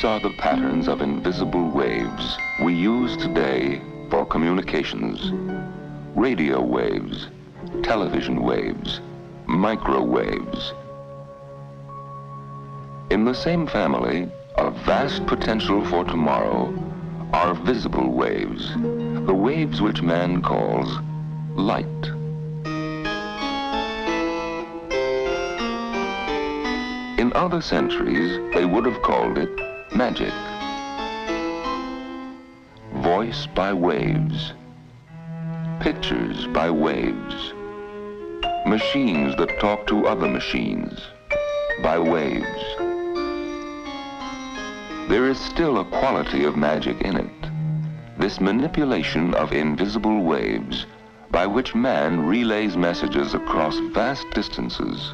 These are the patterns of invisible waves we use today for communications. Radio waves, television waves, microwaves. In the same family, of vast potential for tomorrow, are visible waves, the waves which man calls light. In other centuries, they would have called it magic. Voice by waves, pictures by waves, machines that talk to other machines by waves. There is still a quality of magic in it, this manipulation of invisible waves by which man relays messages across vast distances,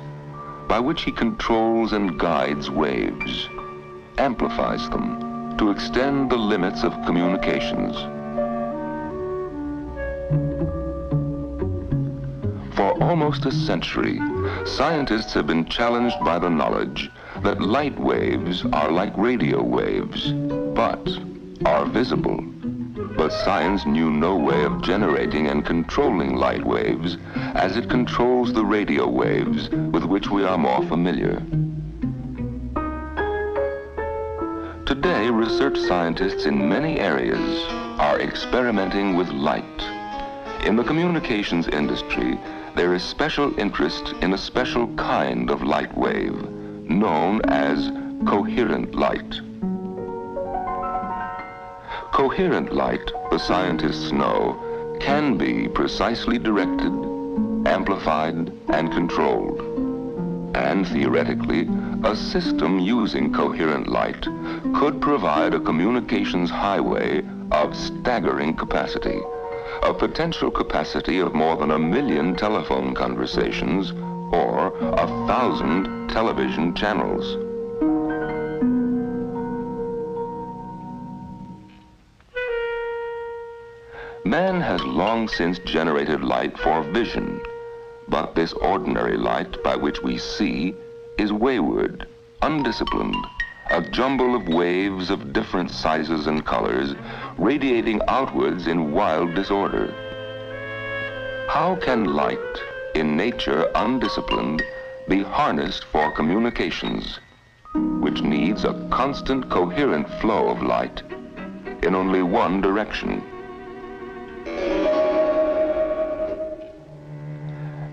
by which he controls and guides waves, amplifies them to extend the limits of communications. For almost a century, scientists have been challenged by the knowledge that light waves are like radio waves, but are visible. But science knew no way of generating and controlling light waves as it controls the radio waves with which we are more familiar. Today, research scientists in many areas are experimenting with light. In the communications industry, there is special interest in a special kind of light wave, known as coherent light. Coherent light, the scientists know, can be precisely directed, amplified, and controlled. And theoretically, a system using coherent light could provide a communications highway of staggering capacity, a potential capacity of more than 1 million telephone conversations or 1,000 television channels. Man has long since generated light for vision, but this ordinary light by which we see is wayward, undisciplined, a jumble of waves of different sizes and colors radiating outwards in wild disorder. How can light, in nature undisciplined, be harnessed for communications, which needs a constant coherent flow of light in only one direction?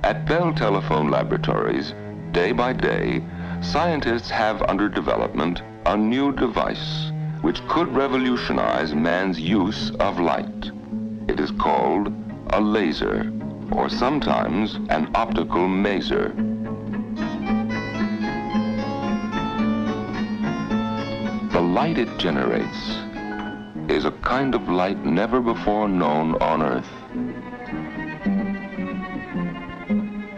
At Bell Telephone Laboratories, day by day, scientists have under development a new device which could revolutionize man's use of light. It is called a laser, or sometimes an optical maser. The light it generates is a kind of light never before known on Earth.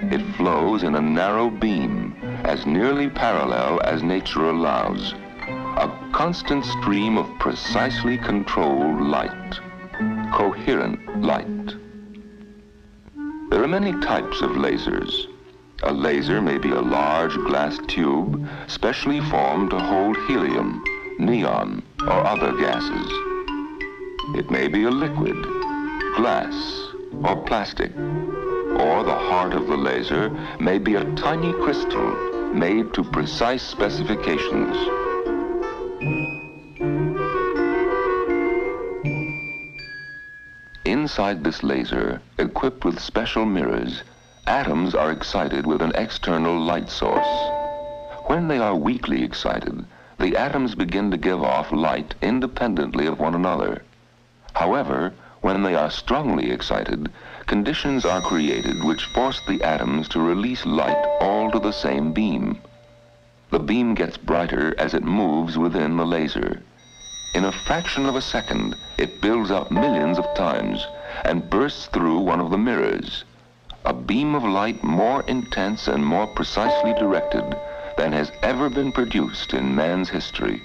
It flows in a narrow beam, as nearly parallel as nature allows, a constant stream of precisely controlled light, coherent light. There are many types of lasers. A laser may be a large glass tube specially formed to hold helium, neon, or other gases. It may be a liquid, glass, or plastic. Or the heart of the laser may be a tiny crystal made to precise specifications. Inside this laser, equipped with special mirrors, atoms are excited with an external light source. When they are weakly excited, the atoms begin to give off light independently of one another. However, when they are strongly excited, conditions are created which force the atoms to release light all to the same beam. The beam gets brighter as it moves within the laser. In a fraction of a second, it builds up millions of times and bursts through one of the mirrors. A beam of light more intense and more precisely directed than has ever been produced in man's history.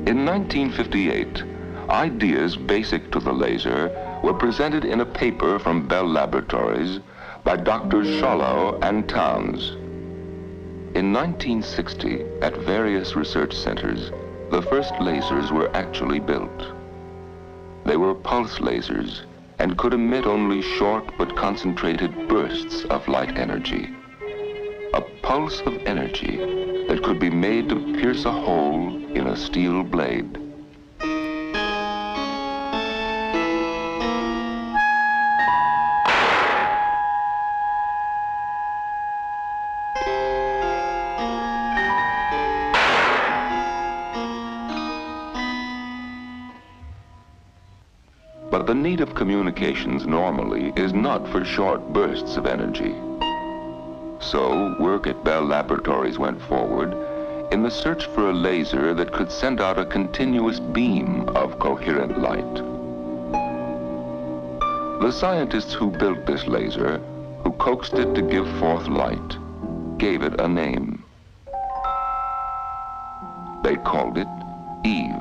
In 1958, ideas basic to the laser were presented in a paper from Bell Laboratories by Drs. Schawlow and Towns. In 1960, at various research centers, the first lasers were actually built. They were pulse lasers and could emit only short but concentrated bursts of light energy. A pulse of energy that could be made to pierce a hole in a steel blade. But the need of communications normally is not for short bursts of energy. So, work at Bell Laboratories went forward in the search for a laser that could send out a continuous beam of coherent light. The scientists who built this laser, who coaxed it to give forth light, gave it a name. They called it Eve.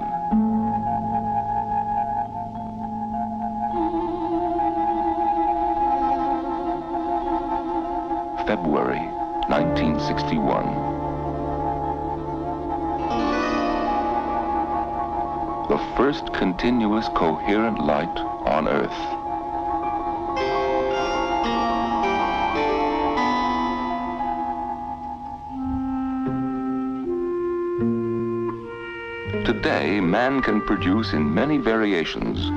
February 1961. The first continuous coherent light on Earth. Today, man can produce in many variations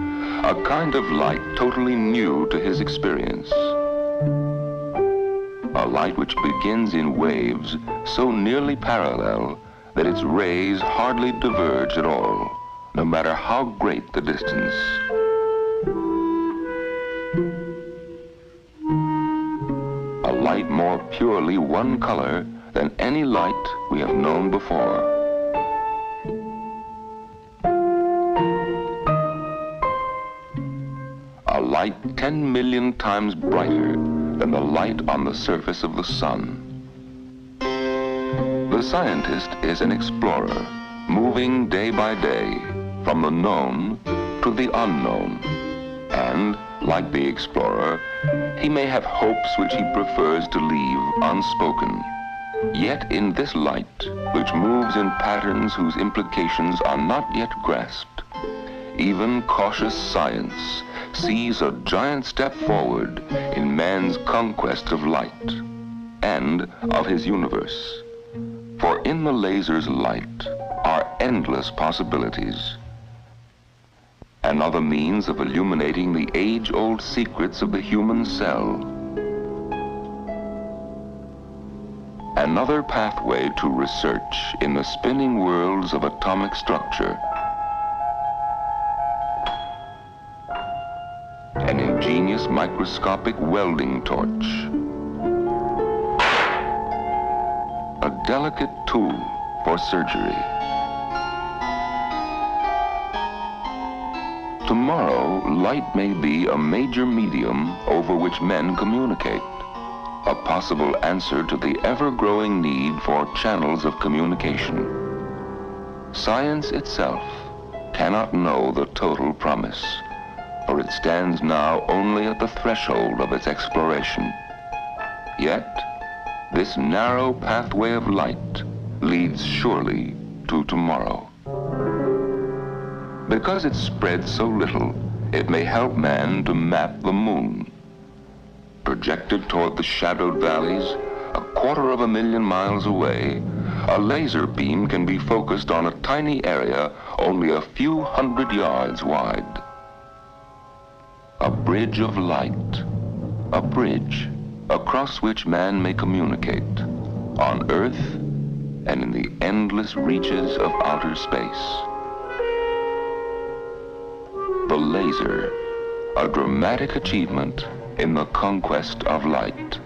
a kind of light totally new to his experience. A light which begins in waves so nearly parallel that its rays hardly diverge at all, no matter how great the distance. A light more purely one color than any light we have known before. A light 10 million times brighter than the light on the surface of the sun. The scientist is an explorer, moving day by day from the known to the unknown. And, like the explorer, he may have hopes which he prefers to leave unspoken. Yet in this light, which moves in patterns whose implications are not yet grasped, even cautious science sees a giant step forward in man's conquest of light and of his universe. For in the laser's light are endless possibilities, another means of illuminating the age-old secrets of the human cell, another pathway to research in the spinning worlds of atomic structure, an ingenious microscopic welding torch, a delicate tool for surgery. Tomorrow, light may be a major medium over which men communicate, a possible answer to the ever-growing need for channels of communication. Science itself cannot know the total promise, for it stands now only at the threshold of its exploration. Yet, this narrow pathway of light leads surely to tomorrow. Because it spreads so little, it may help man to map the moon. Projected toward the shadowed valleys, 250,000 miles away, a laser beam can be focused on a tiny area only a few hundred yards wide. A bridge of light, a bridge across which man may communicate on Earth and in the endless reaches of outer space. The laser, a dramatic achievement in the conquest of light.